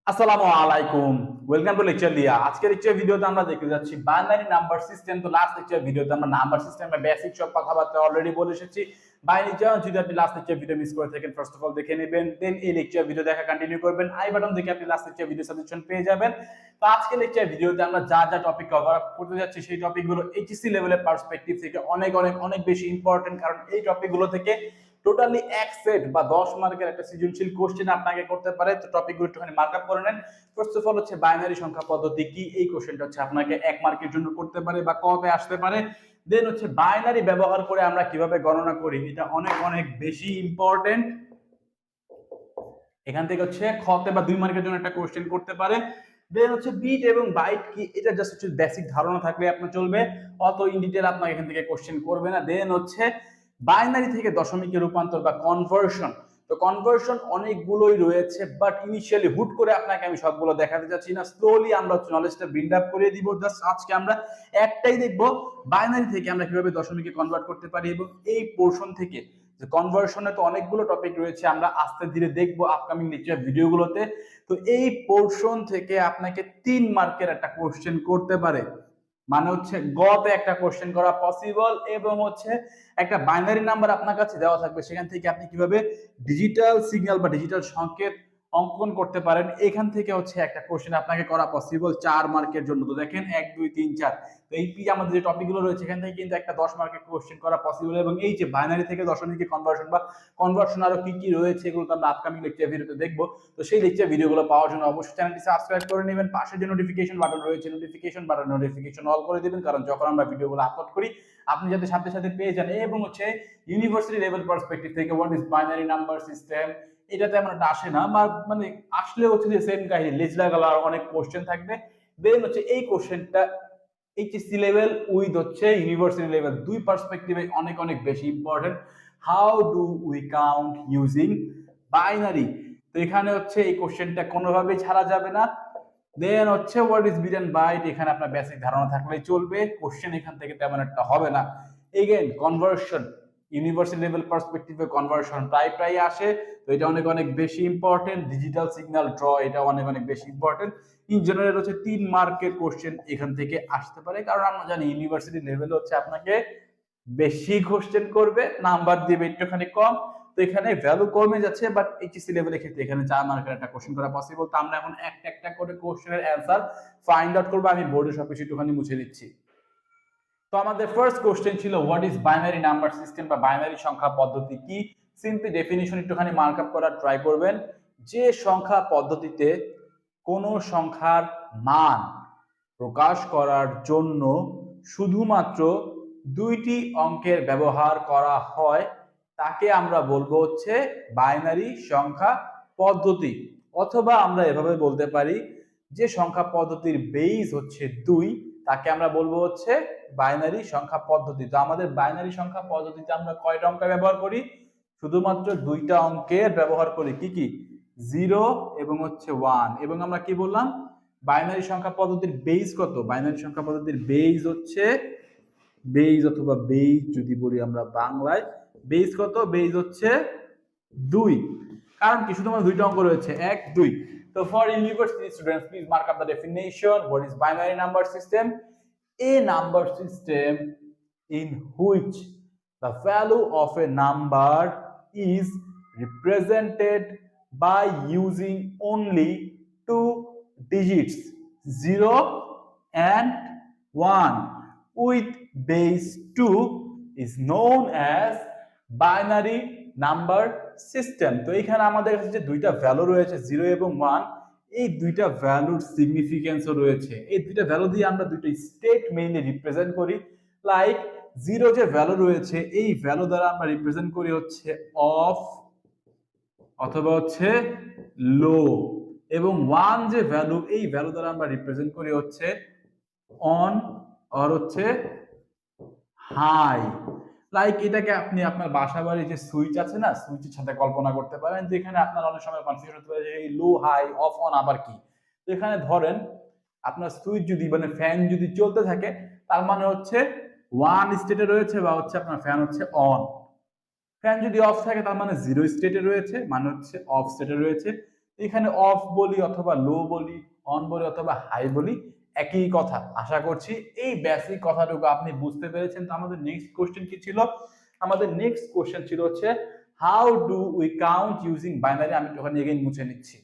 আসসালামু আলাইকুম, welcome to লেকচারলিয়া। আজকের লেকচার ভিডিওতে আমরা দেখতে যাচ্ছি বাইনারি নাম্বার সিস্টেম। তো লাস্ট লেকচার ভিডিওতে আমরা নাম্বার সিস্টেমের বেসিক সব কথাবার্তা অলরেডি বলে এসেছি। বাই নেচার যদি আপনি লাস্ট লেকচার ভিডিও মিস করে থাকেন, ফার্স্ট অফ অল দেখে নেবেন, দেন এই লেকচার ভিডিও দেখা কন্টিনিউ করবেন। আই বাটন দেখে আপনি লাস্ট লেকচার ভিডিও সাজেশন পেয়ে যাবেন। তো আজকে লেকচার ভিডিওতে আমরা যা যা টপিক কভার আপ করতে যাচ্ছি সেই টপিকগুলো এইচএসসি লেভেলের পার্সপেক্টিভ থেকে অনেক অনেক অনেক বেশি ইম্পর্টেন্ট, কারণ এই টপিকগুলো থেকে টোটালি এক সেট বা 10 মার্কের একটা সৃজনশীল কোশ্চেন আপনাকে করতে পারে। তো টপিকগুলো একটুখানি মার্ক আপ করে নেন। ফার্স্ট অফ অল হচ্ছে বাইনারি সংখ্যা পদ্ধতি কি, এই কোশ্চেনটা হচ্ছে আপনাকে 1 মার্কের জন্য করতে পারে বা কবে আসতে পারে। দেন হচ্ছে বাইনারি ব্যবহার করে আমরা কিভাবে গণনা করি, এটা অনেক অনেক বেশি ইম্পর্টেন্ট। এখান থেকে হচ্ছে খতে বা 2 মার্কের জন্য একটা কোশ্চেন করতে পারে। দেন হচ্ছে বিট এবং বাইট কি, এটা জাস্ট হচ্ছে বেসিক ধারণা থাকলে আপনার চলবে, অত ইন ডিটেইল আপনাকে এখান থেকে কোশ্চেন করবে না। দেন হচ্ছে বাইনারি থেকে দশমিকে রূপান্তর বা কনভার্সন। তো কনভার্সন অনেকগুলোই রয়েছে, বাট ইনিশিয়ালি হুট করে আপনাকে আমি সবগুলো দেখাতে যাচ্ছি না, স্লোলি আমরা নলেজটা বিল্ড আপ করে দিব। জাস্ট আজকে আমরা একটাই দেখব, বাইনারি থেকে আমরা কিভাবে দশমিকে কনভার্ট করতে পারি, এবং এই পোরশন থেকে যে কনভার্সনে তো অনেকগুলো টপিক রয়েছে, আমরা আস্তে ধীরে দেখবো আপকামিং লেকচার ভিডিওগুলোতে। তো এই পোরশন থেকে আপনাকে 3 মার্কের একটা কোশ্চেন করতে পারে, মানে হচ্ছে গতে একটা কোশ্চেন করা পসিবল, এবং হচ্ছে একটা বাইনারি নাম্বার আপনার কাছে দেওয়া থাকবে, সেখান থেকে আপনি কিভাবে ডিজিটাল সিগন্যাল বা ডিজিটাল সংকেত অঙ্কন করতে পারেন, এখান থেকে হচ্ছে একটা কোশ্চেন আপনাকে করা পসিবল 4 মার্কের জন্য। তো দেখেন 1 2 3 4, তো এই আমাদের যে টপিকগুলো রয়েছে এখান থেকে কিন্তু একটা 10 মার্কের কোশ্চেন করা পসিবল। এবং এই যে বাইনারি থেকে দশমিকে কনভার্সন বা কনভার্সন আরো কি কি রয়েছে, এগুলো তো আমরা আপকামিং লেকচার ভিডিওতে দেখবো। তো সেই লেকচার ভিডিওগুলো পাওয়ার জন্য অবশ্যই চ্যানেলটি সাবস্ক্রাইব করে নেবেন। পাশে যে নোটিফিকেশন বাটন রয়েছে, নোটিফিকেশন বাটন নোটিফিকেশন অল করে দিবেন, কারণ যখন আমরা ভিডিওগুলো আপলোড করি আপনি যাতে সাথে সাথে পেয়ে যান। এবং হচ্ছে ইউনিভার্সিটি লেভেল পার্সপেক্টিভ থেকে what is binary number system, এটা তেমন একটা আসে না, মানে আসলে হচ্ছে যে সেম কাহিনী, লেজলা গালার অনেক কোশ্চেন থাকবে। দেন হচ্ছে এই কোশ্চেনটা এইচএসসি লেভেল উইথ হচ্ছে ইউনিভার্সিটি লেভেল দুই পার্সপেক্টিভে অনেক অনেক বেশি important. How do we count using binary, তো এখানে হচ্ছে এই কোশ্চেনটা কোনোভাবেই ছাড়া যাবে না। দেন হচ্ছে what is bit and byte, এখানে আপনার বেসিক ধারণা থাকলেই চলবে, কোশ্চেন এখান থেকে তেমন একটা হবে না। এগেন কনভার্সন, ইউনিভার্সিটি লেভেল পার্সপেক্টিভে কনভার্সন প্রায় প্রায় আসে, তো এটা অনেক অনেক বেশি ইম্পর্টেন্ট। ডিজিটাল সিগন্যাল ড্র, এটা অনেক অনেক বেশি ইম্পর্টেন্ট। ইন জেনারেল হচ্ছে 3 মার্কের কোশ্চেন এখান থেকে আসতে পারে, কারণ আমরা জানি ইউনিভার্সিটি লেভেল হচ্ছে আপনাকে বেশি কোশ্চেন করবে, নাম্বার দিবে একটুখানি কম, তো এখানে ভ্যালু কমে যাচ্ছে। বাট এইচএসসি লেভেলের ক্ষেত্রে এখানে 4 মার্কের একটা কোশ্চেন করা পসিবল। তো আমরা এখন একটা একটা করে কোশ্চেনের অ্যান্সার ফাইন্ড আউট করবো। আমি বোর্ডে সবকিছু একটুখানি মুছে দিচ্ছি। তো আমাদের ফার্স্ট কোশ্চেন ছিল what is binary number system বা বাইনারি সংখ্যা পদ্ধতি কি। সিম্পলি ডেফিনিশন একটুখানি মার্ক আপ করার ট্রাই করবেন। যে সংখ্যা পদ্ধতিতে কোনো সংখ্যার মান প্রকাশ করার জন্য শুধুমাত্র 2টি অঙ্কের ব্যবহার করা হয় তাকে আমরা বলবো হচ্ছে বাইনারি সংখ্যা পদ্ধতি। অথবা আমরা এভাবে বলতে পারি, যে সংখ্যা পদ্ধতির বেস হচ্ছে 2 তাকে আমরা বলবো হচ্ছে বাইনারি সংখ্যা পদ্ধতি। তো আমাদের বাইনারি সংখ্যা পদ্ধতিতে আমরা কয়টা অঙ্ক ব্যবহার করি? শুধুমাত্র 2টা অঙ্কের ব্যবহার করি। কি কি? 0 এবং হচ্ছে 1। এবং আমরা কি বললাম, বাইনারি সংখ্যা পদ্ধতির বেস কত? বাইনারি সংখ্যা পদ্ধতির বেস হচ্ছে, বেস অথবা বেস যদি বলি আমরা বাংলায়, বেস কত? বেস হচ্ছে 2। কারণ কি? শুধুমাত্র 2টা অঙ্ক রয়েছে, 1 2। তো for university students please mark up the definition. What is binary number system? A number system in which the value of a number is represented by using only two digits 0 and 1 with base 2 is known as binary number system। তো এখানে আমাদের কাছে যে দুইটা value রয়েছে 0 এবং 1, এই দুইটা ভ্যালুর সিগনিফিকেন্সও রয়েছে। এই দুইটা ভ্যালু দিয়ে আমরা দুইটা স্টেট মেইনলি রিপ্রেজেন্ট করি। লাইক 0 যে ভ্যালু রয়েছে এই ভ্যালু দ্বারা আমরা রিপ্রেজেন্ট করি হচ্ছে অফ অথবা হচ্ছে লো, এবং 1 যে ভ্যালু, এই ভ্যালু দ্বারা আমরা রিপ্রেজেন্ট করি হচ্ছে অন আর হচ্ছে হাই। লাইক এটাকে আপনি আপনার বাসা বাড়ির যে সুইচ আছে না, সুইচের সাথে কল্পনা করতে পারেন, যেখানে আপনার অনেক সময় কনফিউশন হতে পারে যে এই লো হাই অফ অন আবার কি। তো এখানে ধরেন আপনার সুইচ যদি মানে ফ্যান যদি চলতে থাকে, তার মানে হচ্ছে 1 স্টেটে রয়েছে বা হচ্ছে আপনার ফ্যান হচ্ছে অন। ফ্যান যদি অফ থাকে তার মানে 0 স্টেটে রয়েছে, মানে হচ্ছে অফ স্টেটে রয়েছে। এখানে অফ বলি অথবা লো বলি, অন বলি অথবা হাই বলি, একই কথা। আশা করছি এই বেসিক কথাটুকু আপনি বুঝতে পেরেছেন। তো আমাদের নেক্সট কোশ্চেন কি ছিল? আমাদের নেক্সট কোশ্চেন ছিল হচ্ছে how do we count using binary. আমি ওখানে এগেইন মুছে নিচ্ছি।